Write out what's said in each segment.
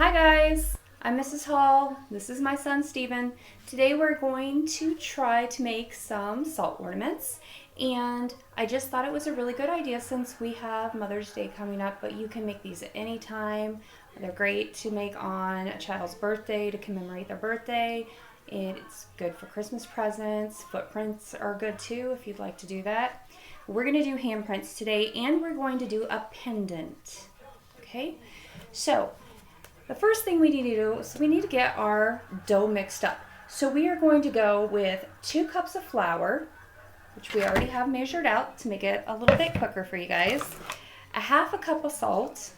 Hi guys, I'm Mrs. Hall. This is my son Steven. Today we're going to try to make some salt ornaments, and I just thought it was a really good idea since we have Mother's Day coming up, but you can make these at any time. They're great to make on a child's birthday to commemorate their birthday. It's good for Christmas presents. Footprints are good too if you'd like to do that. We're going to do handprints today, and we're going to do a pendant. Okay, so the first thing we need to do is we need to get our dough mixed up. So we are going to go with 2 cups of flour, which we already have measured out to make it a little bit quicker for you guys, a half a cup of salt,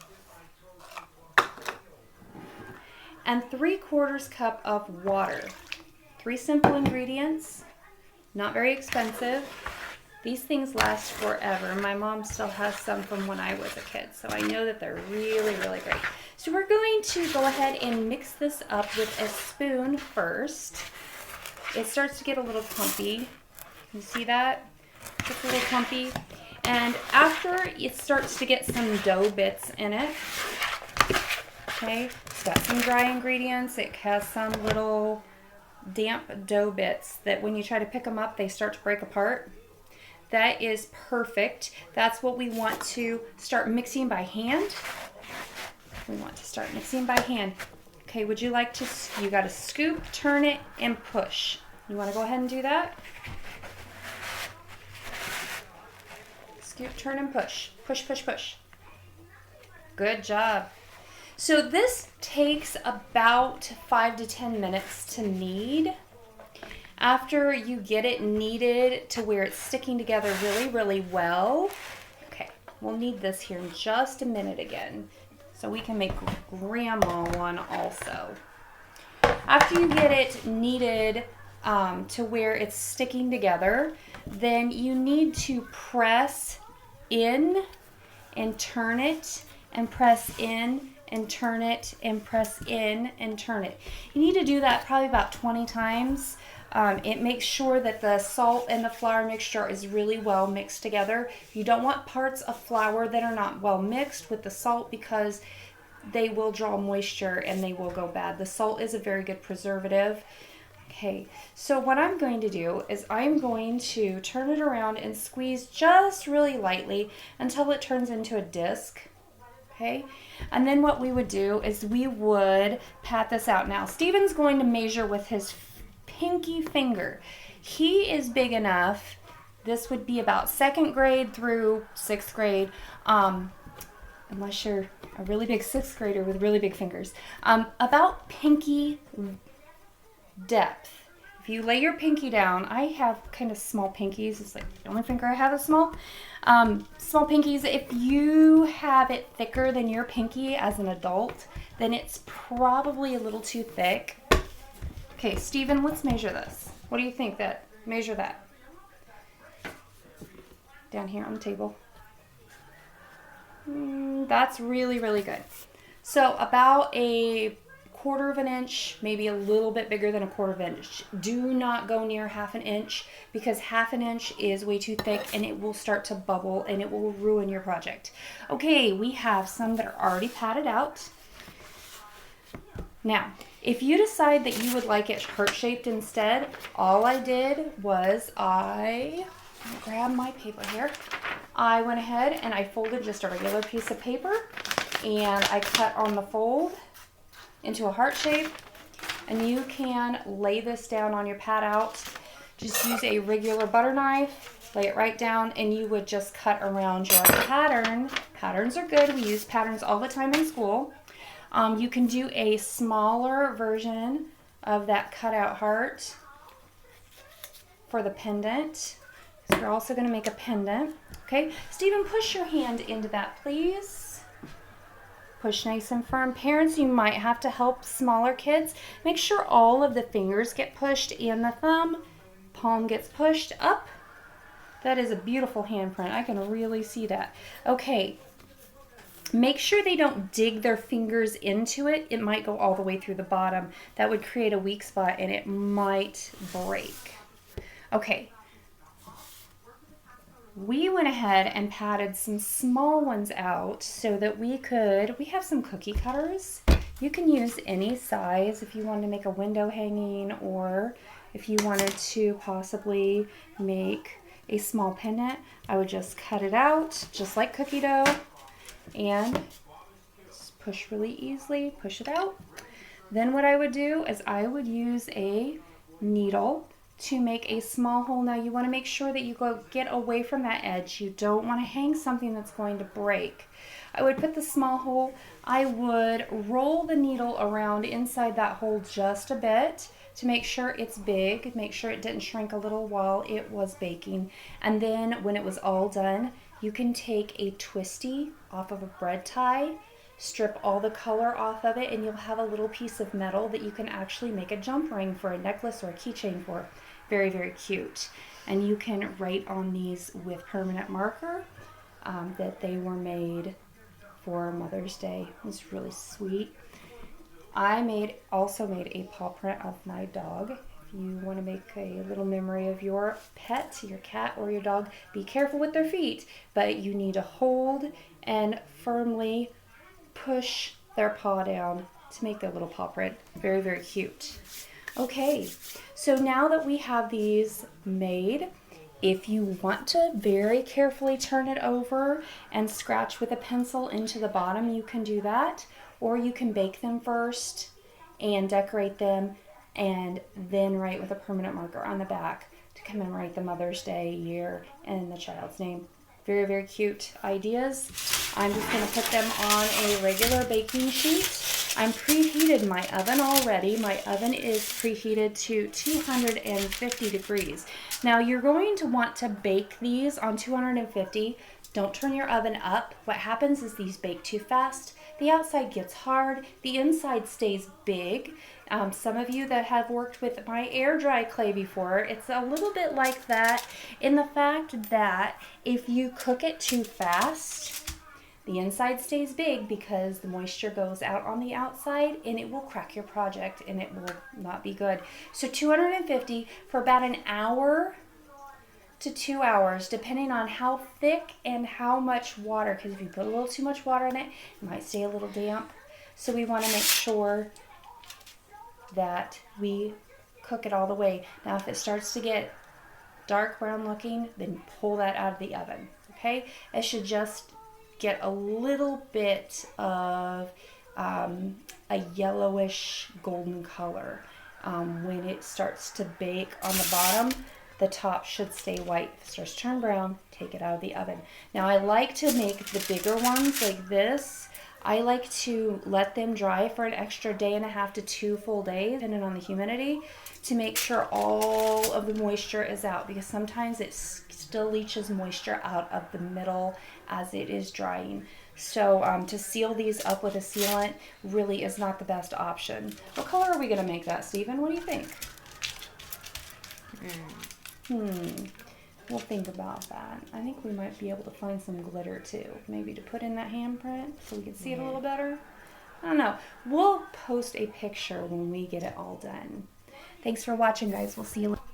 and 3/4 cup of water. 3 simple ingredients, not very expensive. These things last forever. My mom still has some from when I was a kid, so I know that they're really, really great. So we're going to go ahead and mix this up with a spoon first. It starts to get a little clumpy. You see that? It's a little clumpy. And after it starts to get some dough bits in it, okay, it's got some dry ingredients. It has some little damp dough bits that when you try to pick them up, they start to break apart. That is perfect. That's what we want to start mixing by hand. We want to start mixing by hand. Okay, would you like to, you got to scoop, turn it, and push. You want to go ahead and do that? Scoop, turn, and push. Push, push, push. Good job. So this takes about 5 to 10 minutes to knead. After you get it kneaded to where it's sticking together really, really well, okay, we'll knead this here in just a minute again, so we can make grandma one also. After you get it kneaded to where it's sticking together, then you need to press in and turn it, and press in and turn it, and press in and turn it. You need to do that probably about 20 times. It makes sure that the salt and the flour mixture is really well mixed together. You don't want parts of flour that are not well mixed with the salt because they will draw moisture and they will go bad. The salt is a very good preservative. Okay, so what I'm going to do is I'm going to turn it around and squeeze just really lightly until it turns into a disc. Okay, and then what we would do is we would pat this out. Now, Steven's going to measure with his pinky finger. He is big enough, this would be about 2nd grade through 6th grade, unless you're a really big 6th grader with really big fingers, about pinky depth. If you lay your pinky down, I have kind of small pinkies, it's like the only finger I have is small. Small pinkies, if you have it thicker than your pinky as an adult, then it's probably a little too thick. Okay, Steven, let's measure this. What do you think that? Measure that. Down here on the table. That's really, really good. So about a 1/4 of an inch, maybe a little bit bigger than a 1/4 of an inch. Do not go near 1/2 an inch because 1/2 an inch is way too thick and it will start to bubble and it will ruin your project. Okay, we have some that are already patted out. Now, if you decide that you would like it heart-shaped instead, all I did was I grabbed my paper here. I went ahead and I folded just a regular piece of paper and I cut on the fold into a heart shape, and you can lay this down on your pat out. Just use a regular butter knife, lay it right down, and you would just cut around your pattern. Patterns are good. We use patterns all the time in school. You can do a smaller version of that cutout heart for the pendant. So we're also going to make a pendant. Okay, Steven, push your hand into that, please. Push nice and firm. Parents, you might have to help smaller kids. Make sure all of the fingers get pushed and the thumb, palm gets pushed up. That is a beautiful handprint. I can really see that. Okay. Make sure they don't dig their fingers into it. It might go all the way through the bottom. That would create a weak spot and it might break. Okay. We went ahead and patted some small ones out so that we have some cookie cutters. You can use any size if you wanted to make a window hanging, or if you wanted to possibly make a small pendant. I would just cut it out just like cookie dough and just push really easily, push it out. Then what I would do is I would use a needle to make a small hole. Now you want to make sure that you get away from that edge. You don't want to hang something that's going to break. I would put the small hole, I would roll the needle around inside that hole just a bit to make sure it's big, make sure it didn't shrink a little while it was baking. And then when it was all done, you can take a twisty off of a bread tie, strip all the color off of it, and you'll have a little piece of metal that you can actually make a jump ring for a necklace or a keychain for. Very, very cute. And you can write on these with permanent marker that they were made for Mother's Day. It was really sweet. I also made a paw print of my dog. If you want to make a little memory of your pet, your cat or your dog, be careful with their feet, but you need to hold and firmly push their paw down to make their little paw print. Very, very cute. Okay, so now that we have these made, if you want to very carefully turn it over and scratch with a pencil into the bottom, you can do that. Or you can bake them first and decorate them and then write with a permanent marker on the back to commemorate the Mother's Day, year, and the child's name. Very, very cute ideas. I'm just going to put them on a regular baking sheet. I'm preheated my oven already. My oven is preheated to 250 degrees. Now you're going to want to bake these on 250. Don't turn your oven up. What happens is these bake too fast. The outside gets hard, the inside stays big. Some of you that have worked with my air dry clay before, it's a little bit like that in the fact that if you cook it too fast, the inside stays big because the moisture goes out on the outside and it will crack your project and it will not be good. So 250 for about an hour to 2 hours, depending on how thick and how much water, because if you put a little too much water in it, it might stay a little damp. So we want to make sure that we cook it all the way. Now if it starts to get dark brown looking, then pull that out of the oven, okay? It should just get a little bit of a yellowish golden color. When it starts to bake on the bottom, the top should stay white. If it starts to turn brown, take it out of the oven. Now I like to make the bigger ones like this. I like to let them dry for an extra day and a half to 2 full days, depending on the humidity, to make sure all of the moisture is out, because sometimes it still leaches moisture out of the middle as it is drying. So to seal these up with a sealant really is not the best option. What color are we going to make that, Stephen? What do you think? We'll think about that. I think we might be able to find some glitter too, maybe to put in that handprint so we can see it a little better. I don't know. We'll post a picture when we get it all done. Thanks for watching, guys. We'll see you later.